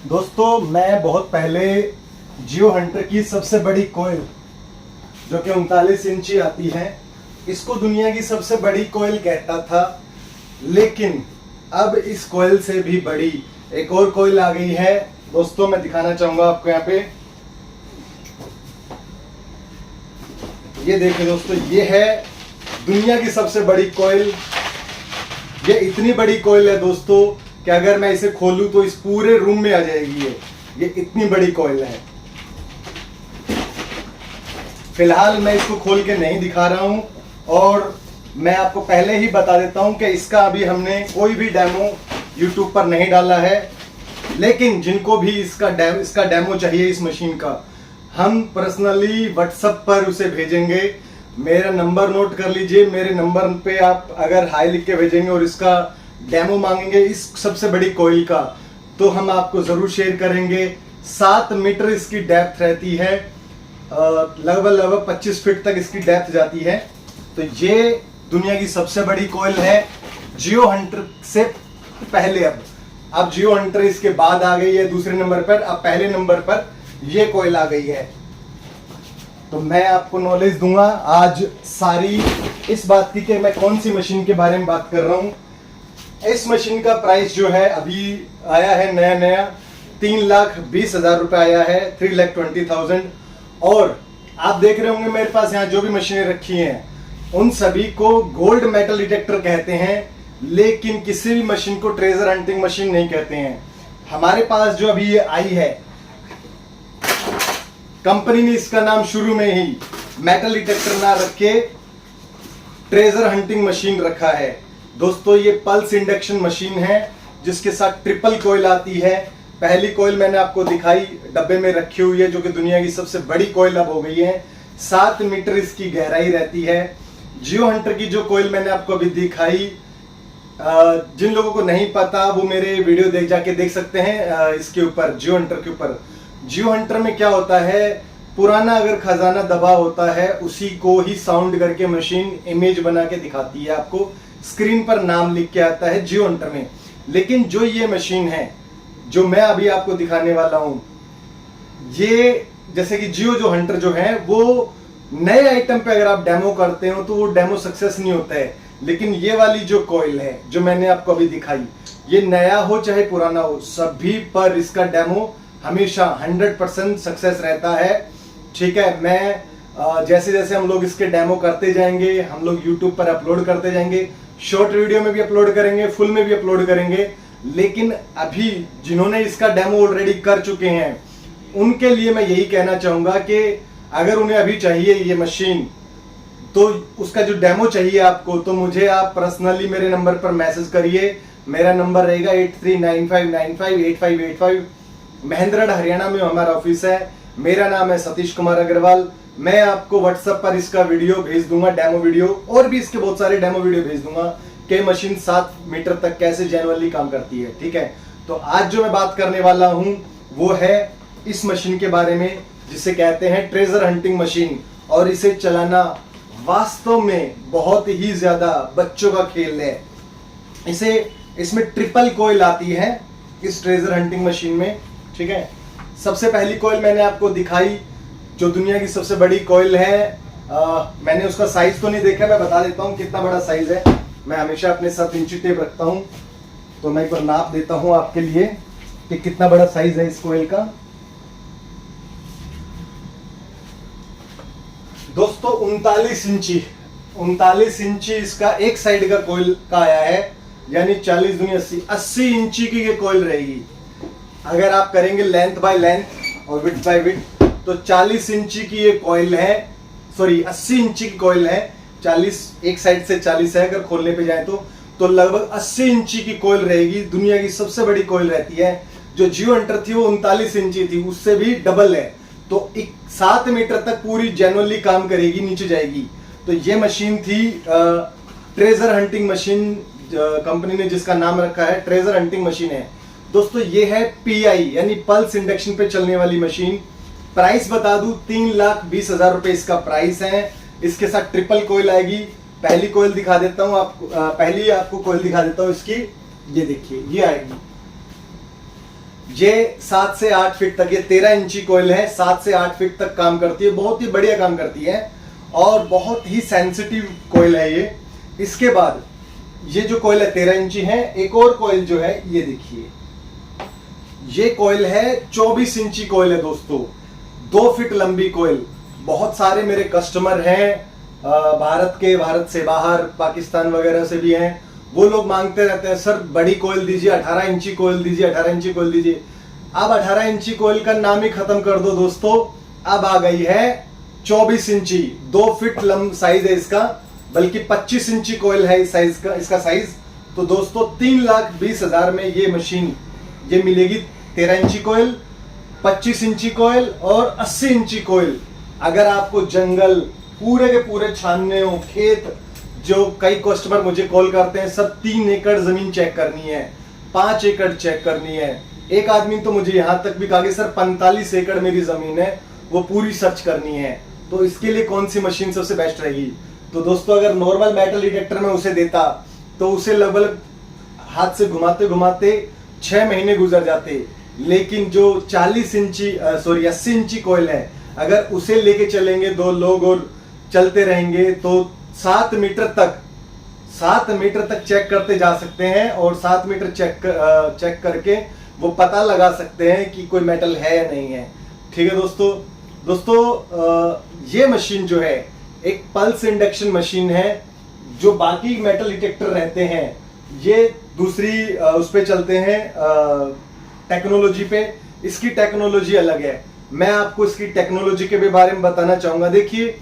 दोस्तों मैं बहुत पहले जियो हंटर की सबसे बड़ी कोयल जो कि 39 इंची आती है, इसको दुनिया की सबसे बड़ी कोयल कहता था। लेकिन अब इस कोयल से भी बड़ी एक और कोयल आ गई है। दोस्तों मैं दिखाना चाहूंगा आपको यहाँ पे, ये देखिए दोस्तों, ये है दुनिया की सबसे बड़ी कोयल। ये इतनी बड़ी कोयल है दोस्तों कि अगर मैं इसे खोलूं तो इस पूरे रूम में आ जाएगी। ये इतनी बड़ी कोयल है। फिलहाल मैं इसको खोल के नहीं दिखा रहा हूं और मैं आपको पहले ही बता देता हूं कि इसका अभी हमने कोई भी डेमो YouTube पर नहीं डाला है। लेकिन जिनको भी इसका डेमो चाहिए इस मशीन का, हम पर्सनली WhatsApp पर उसे भेजेंगे। मेरा नंबर नोट कर लीजिए, मेरे नंबर पे आप अगर हाई लिख के भेजेंगे और इसका डेमो मांगेंगे इस सबसे बड़ी कोयल का, तो हम आपको जरूर शेयर करेंगे। 7 मीटर इसकी डेप्थ रहती है, लगभग 25 फीट तक इसकी डेप्थ जाती है। तो ये दुनिया की सबसे बड़ी कोयल है जियो हंटर से पहले। अब जियो हंटर इसके बाद आ गई है दूसरे नंबर पर, अब पहले नंबर पर ये कोयल आ गई है। तो मैं आपको नॉलेज दूंगा आज सारी इस बात की कि मैं कौन सी मशीन के बारे में बात कर रहा हूं। इस मशीन का प्राइस जो है अभी आया है नया 3,20,000 रुपए आया है, 3,20,000। और आप देख रहे होंगे मेरे पास यहाँ जो भी मशीनें रखी हैं उन सभी को गोल्ड मेटल डिटेक्टर कहते हैं, लेकिन किसी भी मशीन को ट्रेजर हंटिंग मशीन नहीं कहते हैं। हमारे पास जो अभी ये आई है, कंपनी ने इसका नाम शुरू में ही मेटल डिटेक्टर ना रख के ट्रेजर हंटिंग मशीन रखा है। दोस्तों ये पल्स इंडक्शन मशीन है जिसके साथ ट्रिपल कोयल आती है। पहली कोयल मैंने आपको दिखाई डब्बे में रखी हुई है, जो कि दुनिया की सबसे बड़ी कोयल अब हो गई है। 7 मीटर इसकी गहराई रहती है। जियो हंटर की जो कोयल मैंने आपको अभी दिखाई, जिन लोगों को नहीं पता वो मेरे वीडियो जाके देख सकते हैं इसके ऊपर, जियो हंटर के ऊपर। जियो हंटर में क्या होता है, पुराना अगर खजाना दबा होता है उसी को ही साउंड करके मशीन इमेज बना के दिखाती है, आपको स्क्रीन पर नाम लिख के आता है जियो हंटर में। लेकिन जो ये मशीन है जो मैं अभी आपको दिखाने वाला हूं, ये जैसे कि जियो जो हंटर जो है वो नए आइटम पे अगर आप डेमो करते हो तो वो डेमो सक्सेस नहीं होता है। लेकिन ये वाली जो कोयल है जो मैंने आपको अभी दिखाई, ये नया हो चाहे पुराना हो, सभी पर इसका डेमो हमेशा 100% सक्सेस रहता है। ठीक है, मैं जैसे जैसे हम लोग इसके डेमो करते जाएंगे, हम लोग YouTube पर अपलोड करते जाएंगे, शॉर्ट वीडियो में भी अपलोड करेंगे, फुल में भी अपलोड करेंगे। लेकिन अभी जिन्होंने इसका डेमो ऑलरेडी कर चुके हैं उनके लिए मैं यही कहना चाहूंगा कि अगर उन्हें अभी चाहिए ये मशीन, तो उसका जो डेमो चाहिए आपको, तो मुझे आप पर्सनली मेरे नंबर पर मैसेज करिए। मेरा नंबर रहेगा 8395958585। महेंद्रगढ़ हरियाणा में हमारा ऑफिस है। मेरा नाम है सतीश कुमार अग्रवाल। मैं आपको WhatsApp पर इसका वीडियो भेज दूंगा, डेमो वीडियो, और भी इसके बहुत सारे डेमो वीडियो भेज दूंगा कि मशीन 7 मीटर तक कैसे जेन्युइनली काम करती है। ठीक है, तो आज जो मैं बात करने वाला हूं वो है इस मशीन के बारे में जिसे कहते हैं ट्रेजर हंटिंग मशीन। और इसे चलाना वास्तव में बहुत ही ज्यादा बच्चों का खेल है। इसमें ट्रिपल कोयल आती है इस ट्रेजर हंटिंग मशीन में। ठीक है, सबसे पहली कोयल मैंने आपको दिखाई जो दुनिया की सबसे बड़ी कोयल है। मैंने उसका साइज तो नहीं देखा, मैं बता देता हूँ कितना बड़ा साइज है। मैं हमेशा अपने साथ इंची टेप रखता हूँ, तो मैं एक बार नाप देता हूँ आपके लिए कि कितना बड़ा साइज है इस कोयल का। दोस्तों 39 इंची इसका एक साइड का कोयल का आया है, यानी 40 दूनी 80 इंची की ये कोयल रहेगी। अगर आप करेंगे लेंथ बाय लेंथ और विड्थ बाय विड्थ, तो 40 इंची की ये कोयल है, सॉरी 80 इंची की कोयल है। 40 एक साइड से 40 है, अगर खोलने पे जाए तो लगभग 80 इंची की कोयल रहेगी। दुनिया की सबसे बड़ी कोयल रहती है। जो जियो हंटर थी वो 39 इंची थी, उससे भी डबल है। तो 7 मीटर तक पूरी जेन्युइनली काम करेगी, नीचे जाएगी। तो ये मशीन थी ट्रेजर हंटिंग मशीन, कंपनी ने जिसका नाम रखा है ट्रेजर हंटिंग मशीन है। दोस्तों ये है PI यानी पल्स इंडक्शन पे चलने वाली मशीन। प्राइस बता दूं 3,20,000 रुपए इसका प्राइस है। इसके साथ ट्रिपल कोयल आएगी। पहली कोयल दिखा देता हूं आपको, पहली आपको कोयल दिखा देता हूं इसकी। ये देखिए, ये आएगी। ये 7 से 8 फीट तक, ये 13 इंची कोयल है, 7 से 8 फीट तक काम करती है, बहुत ही बढ़िया काम करती है और बहुत ही सेंसिटिव कोयल है ये। इसके बाद ये जो कोयल है 13 इंची है। एक और कोयल जो है ये देखिए, ये कोयल है 24 इंची कोयल है दोस्तों, 2 फीट लंबी कोयल। बहुत सारे मेरे कस्टमर हैं भारत से बाहर, पाकिस्तान वगैरह से भी हैं, वो लोग मांगते रहते हैं सर बड़ी कोयल दीजिए, 18 इंची कोयल दीजिए, 18 इंची कोयल दीजिए। अब 18 इंची कोयल का नाम ही खत्म कर दो दोस्तों, अब आ गई है 24 इंची, 2 फीट लंब साइज है इसका, बल्कि 25 इंची कोयल है इस साइज का, इसका साइज। तो दोस्तों 3,20,000 में ये मशीन ये मिलेगी। 13 इंची कोयल, 25 इंची कोयल और 80 इंची कोयल। अगर आपको जंगल पूरे के पूरे छानने हो, खेत, जो कई कस्टमर मुझे कॉल करते हैं सर 3 एकड़ जमीन चेक करनी है, 5 एकड़ चेक करनी है। एक आदमी तो मुझे यहां तक भी कहा कि सर 45 एकड़ मेरी जमीन है, वो पूरी सर्च करनी है, तो इसके लिए कौन सी मशीन सबसे बेस्ट रहेगी? तो दोस्तों अगर नॉर्मल मेटल डिटेक्टर में उसे देता तो उसे लगभग हाथ से घुमाते घुमाते 6 महीने गुजर जाते। लेकिन जो 80 इंची कोयल है, अगर उसे लेके चलेंगे 2 लोग और चलते रहेंगे तो 7 मीटर तक चेक करते जा सकते हैं और 7 मीटर चेक करके वो पता लगा सकते हैं कि कोई मेटल है या नहीं है। ठीक है दोस्तों ये मशीन जो है एक पल्स इंडक्शन मशीन है। जो बाकी मेटल डिटेक्टर रहते हैं ये दूसरी उस पे चलते हैं टेक्नोलॉजी पे, इसकी टेक्नोलॉजी अलग है। मैं आपको इसकी टेक्नोलॉजी के भी बारे में बताना चाहूंगा। देखिए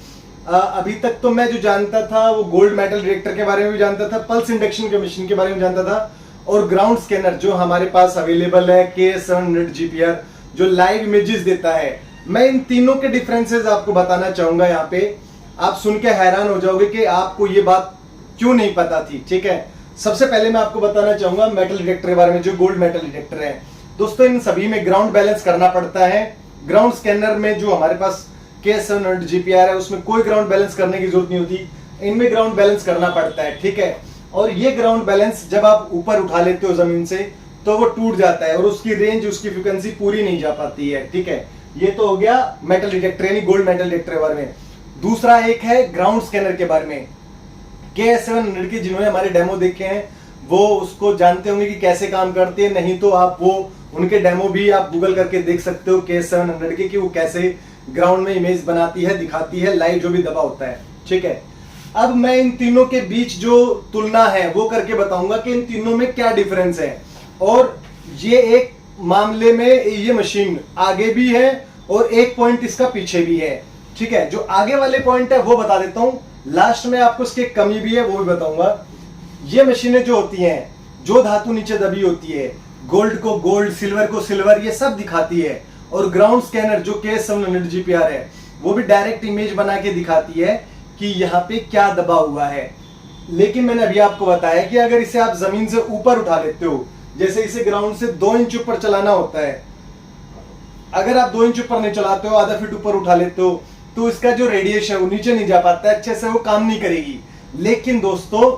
अभी तक तो मैं जो जानता था वो गोल्ड मेटल डिटेक्टर के बारे में भी जानता था, पल्स इंडक्शन के मशीन के बारे में जानता था, और ग्राउंड स्कैनर जो हमारे पास अवेलेबल है KS700 GPR जो लाइव इमेजेस देता है। मैं इन तीनों के डिफरेंसेस आपको बताना चाहूंगा। यहाँ पे आप सुन के हैरान हो जाओगे कि आपको ये बात क्यों नहीं पता थी। ठीक है, सबसे पहले मैं आपको बताना चाहूंगा मेटल डिटेक्टर के बारे में, जो गोल्ड मेटल डिटेक्टर है। दोस्तों इन सभी में ग्राउंड बैलेंस करना पड़ता है। ग्राउंड स्कैनर में जो हमारे पास KS700 GPR है उसमें कोई ग्राउंड बैलेंस करने की जरूरत नहीं होती, इनमें ग्राउंड बैलेंस करना पड़ता है। ठीक है, और ये ग्राउंड बैलेंस जब आप ऊपर उठा लेते हो जमीन से तो वो टूट जाता है और उसकी रेंज, उसकी फ्रिक्वेंसी पूरी नहीं जा पाती है। ठीक है, ये तो हो गया मेटल डिटेक्टर यानी गोल्ड मेटल डिटेक्टर के बारे में। दूसरा एक है ग्राउंड स्कैनर के बारे में। KS700 के जिन्होंने हमारे डेमो देखे हैं वो उसको जानते होंगे कि कैसे काम करती है, नहीं तो आप वो उनके डेमो भी आप गूगल करके देख सकते हो KS700 के, कि वो कैसे ग्राउंड में इमेज बनाती है, दिखाती है, लाइव जो भी दबा होता है। ठीक है, अब मैं इन तीनों के बीच जो तुलना है वो करके बताऊंगा कि इन तीनों में क्या डिफरेंस है। और ये एक मामले में ये मशीन आगे भी है और एक पॉइंट इसका पीछे भी है। ठीक है, जो आगे वाले पॉइंट है वो बता देता हूं, लास्ट में आपको इसकी कमी भी है वो भी बताऊंगा। ये मशीनें जो होती हैं, जो धातु नीचे दबी होती है, गोल्ड को गोल्ड, सिल्वर को सिल्वर, ये सब दिखाती है। और ग्राउंड स्कैनर जो KS700 GPR है वो भी डायरेक्ट इमेज बना के दिखाती है कि यहाँ पे क्या दबा हुआ है। लेकिन मैंने अभी आपको बताया कि अगर इसे आप जमीन से ऊपर उठा लेते हो, जैसे इसे ग्राउंड से 2 इंच ऊपर चलाना होता है, अगर आप 2 इंच ऊपर नहीं चलाते हो, आधा फीट ऊपर उठा लेते हो, तो इसका जो रेडिएशन है वो नीचे नहीं जा पाता है, अच्छे से वो काम नहीं करेगी। लेकिन दोस्तों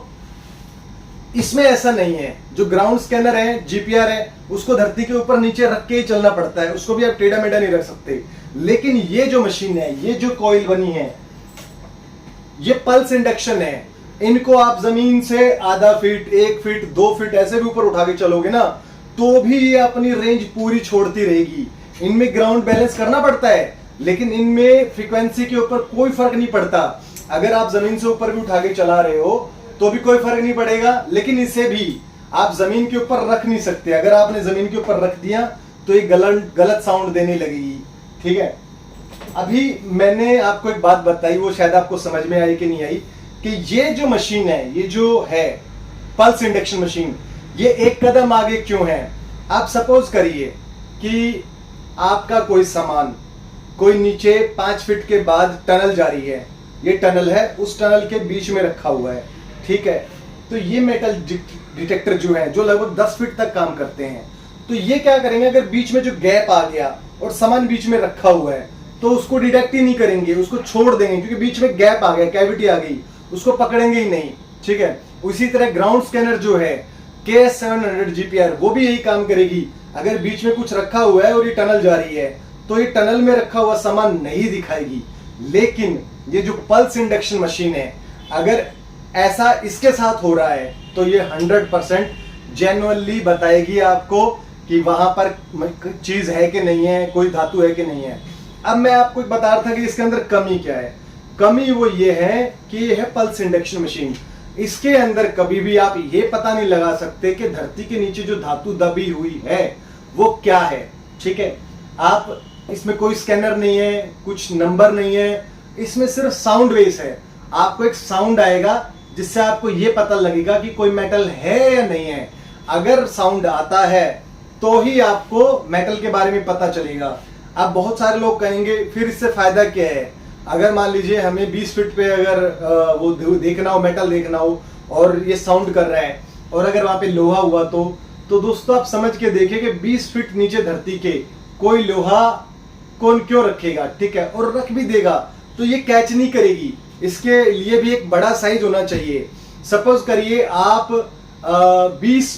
इसमें ऐसा नहीं है। जो ग्राउंड स्कैनर है, GPR है, उसको धरती के ऊपर नीचे रख के ही चलना पड़ता है, उसको भी आप टेढ़ा मेढ़ा नहीं रख सकते। लेकिन ये जो मशीन है, ये जो कॉइल बनी है, ये पल्स इंडक्शन है। इनको आप जमीन से आधा फीट, 1 फीट, 2 फीट ऐसे भी ऊपर उठा के चलोगे ना तो भी ये अपनी रेंज पूरी छोड़ती रहेगी। इनमें ग्राउंड बैलेंस करना पड़ता है लेकिन इनमें फ्रीक्वेंसी के ऊपर कोई फर्क नहीं पड़ता। अगर आप जमीन से ऊपर भी उठा के चला रहे हो तो भी कोई फर्क नहीं पड़ेगा, लेकिन इसे भी आप जमीन के ऊपर रख नहीं सकते। अगर आपने जमीन के ऊपर रख दिया तो ये गलत साउंड देने लगेगी। ठीक है, अभी मैंने आपको एक बात बताई, वो शायद आपको समझ में आई कि नहीं आई, कि ये जो मशीन है, ये जो है पल्स इंडक्शन मशीन, ये एक कदम आगे क्यों है। आप सपोज करिए कि आपका कोई सामान, कोई नीचे 5 फीट के बाद टनल जा रही है, ये टनल है, उस टनल के बीच में रखा हुआ है। ठीक है, तो ये मेटल डिटेक्टर जो है, जो लगभग 10 फीट तक काम करते हैं, तो ये क्या करेंगे, अगर बीच में जो गैप आ गया और सामान बीच में रखा हुआ है तो उसको डिटेक्ट ही नहीं करेंगे, उसको छोड़ देंगे, क्योंकि बीच में गैप आ गया, कैविटी आ गई, उसको पकड़ेंगे ही नहीं। ठीक है, उसी तरह ग्राउंड स्कैनर जो है KS700 GPR, वो भी यही काम करेगी। अगर बीच में कुछ रखा हुआ है और ये टनल जा रही है तो ये टनल में रखा हुआ सामान नहीं दिखाएगी। लेकिन ये जो पल्स इंडक्शन मशीन है, अगर ऐसा इसके साथ हो रहा है तो ये 100% जेन्युइनली बताएगी आपको कि वहां पर चीज है कि नहीं है, कोई धातु है कि नहीं है। अब मैं आपको बता रहा था कि इसके अंदर कमी क्या है। कमी वो ये है कि ये है पल्स इंडक्शन मशीन। इसके अंदर कभी भी आप ये पता नहीं लगा सकते कि धरती के नीचे जो धातु दबी हुई है वो क्या है। ठीक है, आप इसमें कोई स्कैनर नहीं है, कुछ नंबर नहीं है, इसमें सिर्फ साउंड वेव्स है। आपको एक साउंड आएगा जिससे आपको ये पता लगेगा कि कोई मेटल है या नहीं है। अगर साउंड आता है तो ही आपको मेटल के बारे में पता चलेगा। अब बहुत सारे लोग कहेंगे फिर इससे फायदा क्या है। अगर मान लीजिए हमें 20 फीट पे अगर वो देखना हो, मेटल देखना हो और ये साउंड कर रहा है और अगर वहां पे लोहा हुआ तो दोस्तों आप समझ के देखिए कि 20 फीट नीचे धरती के कोई लोहा कौन क्यों रखेगा। ठीक है, और रख भी देगा तो ये कैच नहीं करेगी। इसके लिए भी एक बड़ा साइज होना चाहिए। सपोज करिए आप 20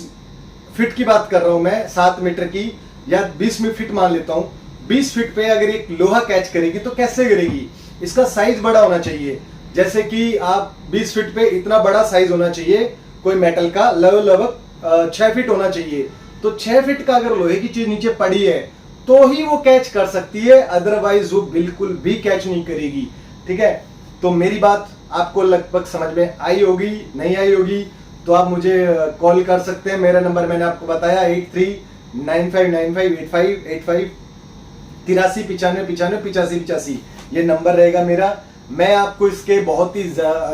फीट की बात कर रहा हूं मैं, 7 मीटर की या 20 फीट मान लेता हूं। 20 फीट पे अगर एक लोहा कैच करेगी तो कैसे करेगी? इसका साइज बड़ा होना चाहिए। जैसे कि आप 20 फीट पे इतना बड़ा साइज होना चाहिए कोई मेटल का, लगभग 6 फीट होना चाहिए। तो 6 फीट का अगर लोहे की चीज नीचे पड़ी है तो ही वो कैच कर सकती है, अदरवाइज वो बिल्कुल भी कैच नहीं करेगी। ठीक है, तो मेरी बात आपको लगभग समझ में आई होगी, नहीं आई होगी तो आप मुझे कॉल कर सकते हैं। मेरा नंबर मैंने आपको बताया 8395958585 8395958585 ये नंबर रहेगा मेरा। मैं आपको इसके बहुत ही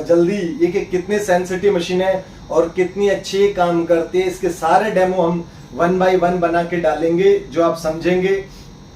जल्दी ये कि कितने सेंसिटिव मशीन है और कितनी अच्छी काम करती है, इसके सारे डेमो हम 1 बाय 1 बना के डालेंगे। जो आप समझेंगे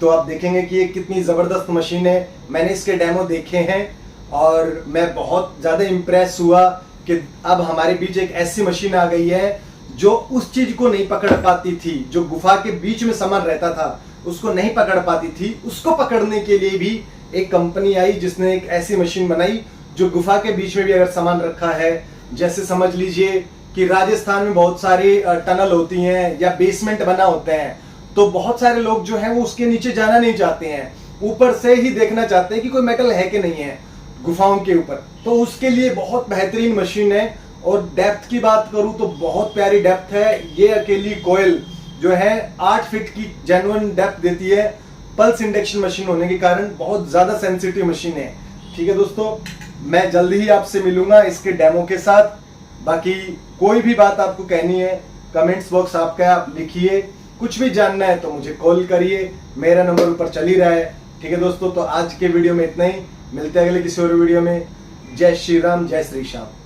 तो आप देखेंगे कि ये कितनी ज़बरदस्त मशीन है। मैंने इसके डेमो देखे हैं और मैं बहुत ज़्यादा इम्प्रेस हुआ कि अब हमारे बीच एक ऐसी मशीन आ गई है जो उस चीज़ को नहीं पकड़ पाती थी, जो गुफा के बीच में सामान रहता था उसको नहीं पकड़ पाती थी। उसको पकड़ने के लिए भी एक कंपनी आई जिसने एक ऐसी मशीन बनाई जो गुफा के बीच में भी अगर सामान रखा है, जैसे समझ लीजिए कि राजस्थान में बहुत सारी टनल होती हैं या बेसमेंट बना होते हैं, तो बहुत सारे लोग जो हैं वो उसके नीचे जाना नहीं चाहते हैं, ऊपर से ही देखना चाहते हैं कि कोई मेटल है कि नहीं है गुफाओं के ऊपर। तो उसके लिए बहुत बेहतरीन मशीन है। और डेप्थ की बात करूं तो बहुत प्यारी डेप्थ है। ये अकेली कोयल जो है 8 फीट की जेन्युइन डेप्थ देती है। पल्स इंडक्शन मशीन होने के कारण बहुत ज्यादा सेंसिटिव मशीन है। ठीक है दोस्तों, मैं जल्दी ही आपसे मिलूंगा इसके डेमो के साथ। बाकी कोई भी बात आपको कहनी है, कमेंट्स बॉक्स आपका है, आप लिखिए। कुछ भी जानना है तो मुझे कॉल करिए, मेरा नंबर ऊपर चल ही रहा है। ठीक है दोस्तों, तो आज के वीडियो में इतना ही। मिलते हैं अगले किसी और वीडियो में। जय श्री राम, जय श्री श्याम।